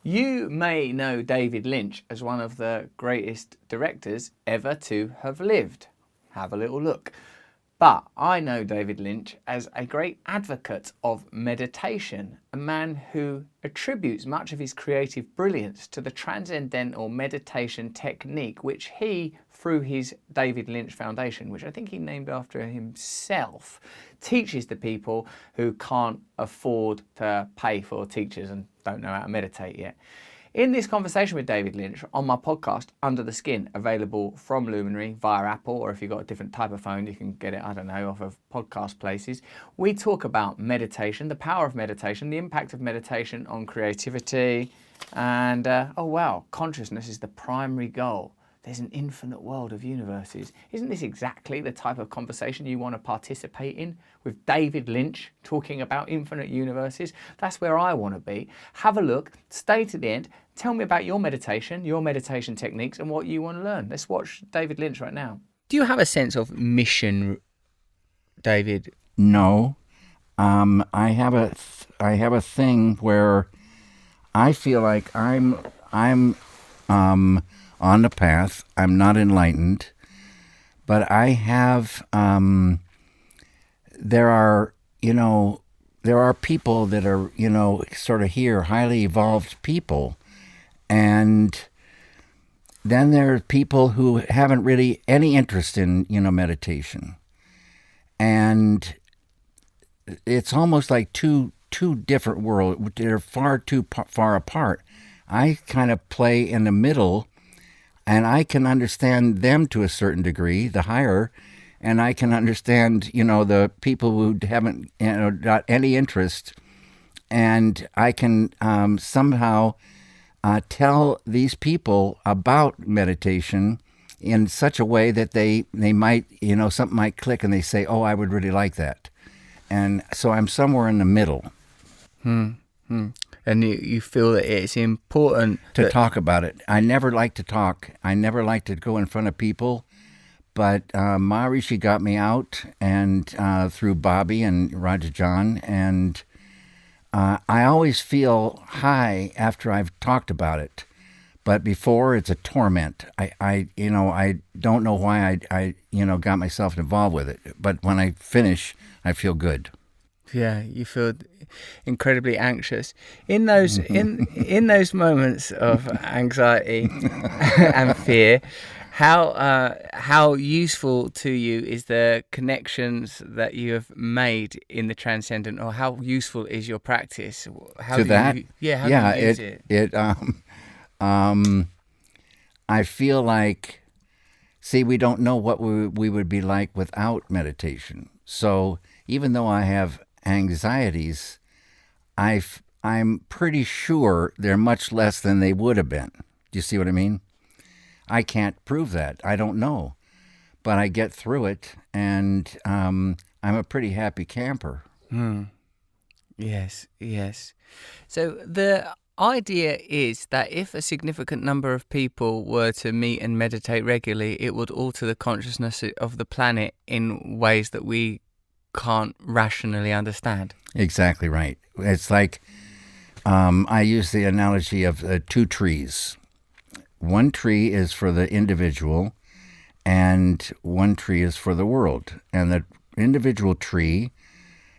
You may know David Lynch as one of the greatest directors ever to have lived. Have a little look. But I know David Lynch as a great advocate of meditation, a man who attributes much of his creative brilliance to the transcendental meditation technique, which he, through his David Lynch Foundation, which I think he named after himself, teaches to people who can't afford to pay for teachers and don't know how to meditate yet. In this conversation with David Lynch on my podcast, Under the Skin, available from Luminary via Apple, or if you've got a different type of phone, you can get it, I don't know, off of podcast places. We talk about meditation, the power of meditation, the impact of meditation on creativity, and oh wow, consciousness is the primary goal. There's an infinite world of universes. Isn't this exactly the type of conversation you want to participate in with David Lynch talking about infinite universes? That's where I want to be. Have a look, stay to the end, tell me about your meditation techniques and what you want to learn. Let's watch David Lynch right now. Do you have a sense of mission, David? No. I have a thing where I feel like I'm on the path. I'm not enlightened, but I have, there are people that are, sort of here, highly evolved people. And then there are people who haven't really any interest in, meditation. And it's almost like two different worlds. They're far too far apart. I kind of play in the middle. And I can understand them to a certain degree, the higher, and I can understand, the people who haven't, got any interest, and I can somehow tell these people about meditation in such a way that they might, something might click, and they say, "Oh, I would really like that," and so I'm somewhere in the middle. And you feel that it's important to talk about it. I never like to talk. I never like to go in front of people. But Maharishi got me out, and through Bobby and Raja John, and I always feel high after I've talked about it. But before, it's a torment. I don't know why I got myself involved with it. But when I finish, I feel good. Yeah, you feel incredibly anxious in those in those moments of anxiety and fear. How useful to you is the connections that you have made in the transcendent, or how useful is your practice? How to do that? You use it? I feel like, see, we don't know what we would be like without meditation. So even though I have anxieties, I'm pretty sure they're much less than they would have been. Do you see what I mean? I can't prove that. I don't know. But I get through it, and I'm a pretty happy camper. Yes. So the idea is that if a significant number of people were to meet and meditate regularly, it would alter the consciousness of the planet in ways that we can't rationally understand. Exactly right. It's like I use the analogy of two trees. One tree is for the individual, and one tree is for the world. And the individual tree,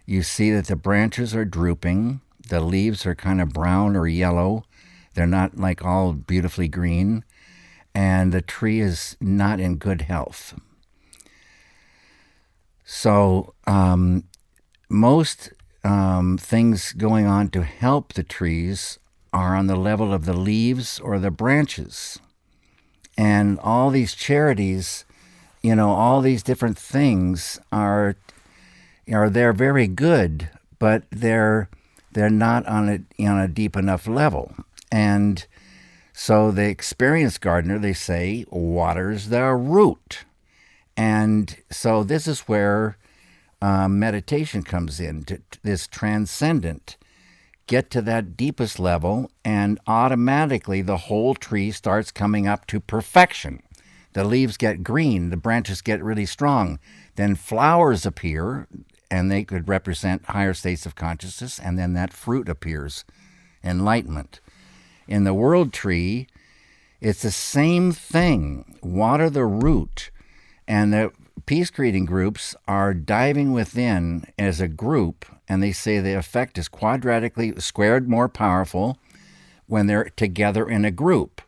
you see that the branches are drooping, the leaves are kind of brown or yellow, they're not like all beautifully green, and the tree is not in good health. So most things going on to help the trees are on the level of the leaves or the branches. And all these charities, all these different things they're very good, but they're not on a deep enough level. And so the experienced gardener, they say, waters the root. And so this is where meditation comes in, to this transcendent. Get to that deepest level, and automatically the whole tree starts coming up to perfection. The leaves get green, the branches get really strong. Then flowers appear, and they could represent higher states of consciousness, and then that fruit appears, enlightenment. In the world tree, it's the same thing. Water the root. And the peace creating groups are diving within as a group, and they say the effect is quadratically squared more powerful when they're together in a group.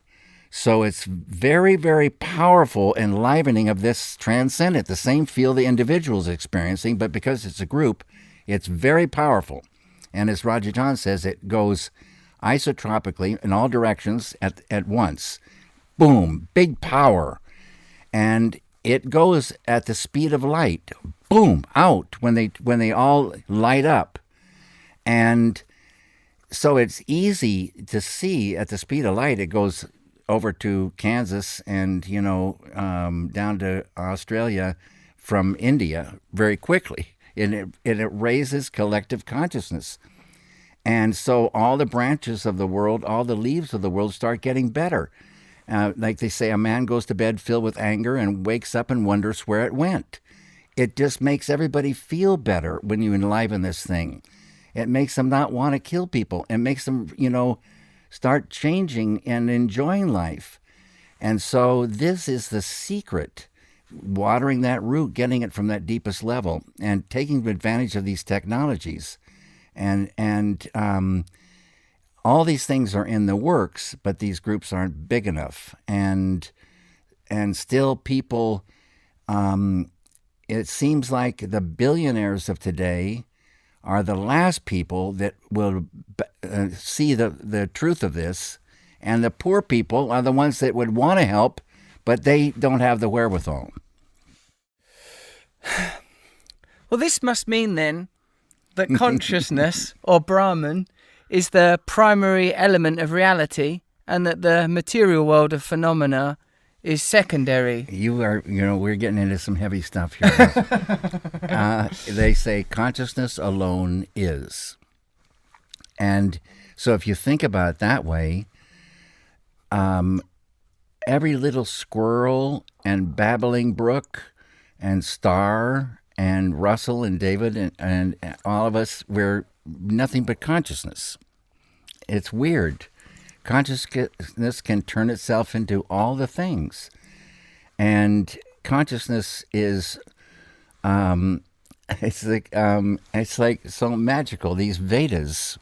So it's very, very powerful enlivening of this transcendent, the same feel the individual is experiencing, but because it's a group, it's very powerful. And as Raja John says, it goes isotropically in all directions at once. Boom, big power. And it goes at the speed of light. Boom, out when they all light up. And so it's easy to see at the speed of light. It goes over to Kansas and, down to Australia from India very quickly. And it raises collective consciousness. And so all the branches of the world, all the leaves of the world start getting better. Like they say, a man goes to bed filled with anger and wakes up and wonders where it went. It just makes everybody feel better when you enliven this thing. It makes them not want to kill people. It makes them, start changing and enjoying life. And so this is the secret, watering that root, getting it from that deepest level, and taking advantage of these technologies. And all these things are in the works, but these groups aren't big enough. And still people, it seems like the billionaires of today are the last people that will see the truth of this, and the poor people are the ones that would want to help, but they don't have the wherewithal. Well, this must mean then that consciousness, or Brahman, is the primary element of reality, and that the material world of phenomena is secondary. We're getting into some heavy stuff here. They say consciousness alone is. And so if you think about it that way, every little squirrel and babbling brook and star and Russell and David and all of us, we're nothing but consciousness. It's weird. Consciousness can turn itself into all the things. And consciousness is, it's like so magical. These Vedas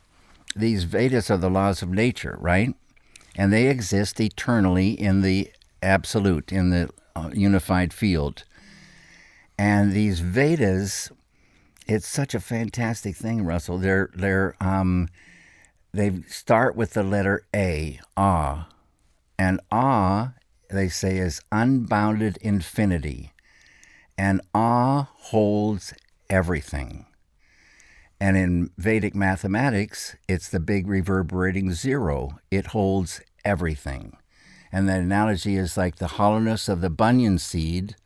are the laws of nature, right? And they exist eternally in the absolute, in the unified field. And these Vedas, it's such a fantastic thing, Russell. They start with the letter A, Ah. And Ah, they say, is unbounded infinity. And Ah holds everything. And in Vedic mathematics, it's the big reverberating zero. It holds everything. And the analogy is like the hollowness of the banyan seed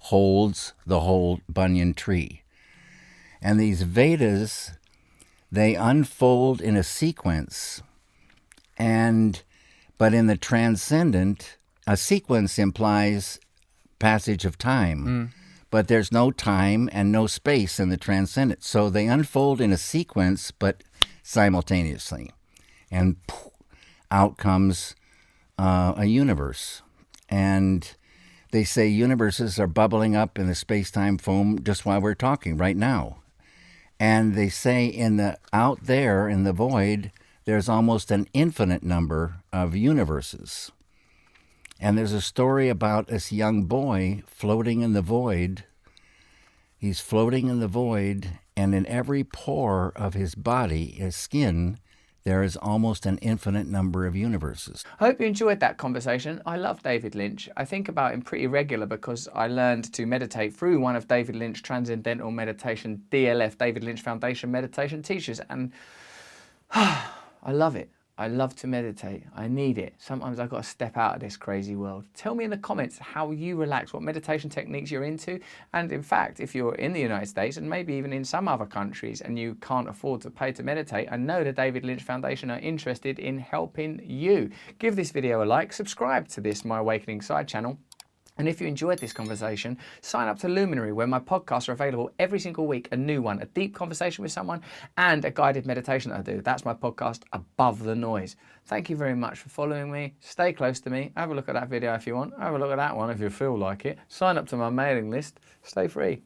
holds the whole banyan tree. And these Vedas, they unfold in a sequence, but in the transcendent, a sequence implies passage of time, but there's no time and no space in the transcendent. So they unfold in a sequence, but simultaneously. And out comes a universe. And they say universes are bubbling up in the space-time foam just while we're talking right now. And they say out there in the void, there's almost an infinite number of universes. And there's a story about this young boy floating in the void. He's floating in the void, and in every pore of his body, his skin, there is almost an infinite number of universes. I hope you enjoyed that conversation. I love David Lynch. I think about him pretty regular because I learned to meditate through one of David Lynch Transcendental Meditation, DLF, David Lynch Foundation meditation teachers. And I love it. I love to meditate. I need it. Sometimes I've got to step out of this crazy world. Tell me in the comments how you relax, what meditation techniques you're into. And in fact, if you're in the United States and maybe even in some other countries and you can't afford to pay to meditate, I know the David Lynch Foundation are interested in helping you. Give this video a like, subscribe to this My Awakening Side channel, And if you enjoyed this conversation, sign up to Luminary, where my podcasts are available every single week. A new one, a deep conversation with someone, and a guided meditation that I do. That's my podcast, Above the Noise. Thank you very much for following me. Stay close to me. Have a look at that video if you want. Have a look at that one if you feel like it. Sign up to my mailing list. Stay free.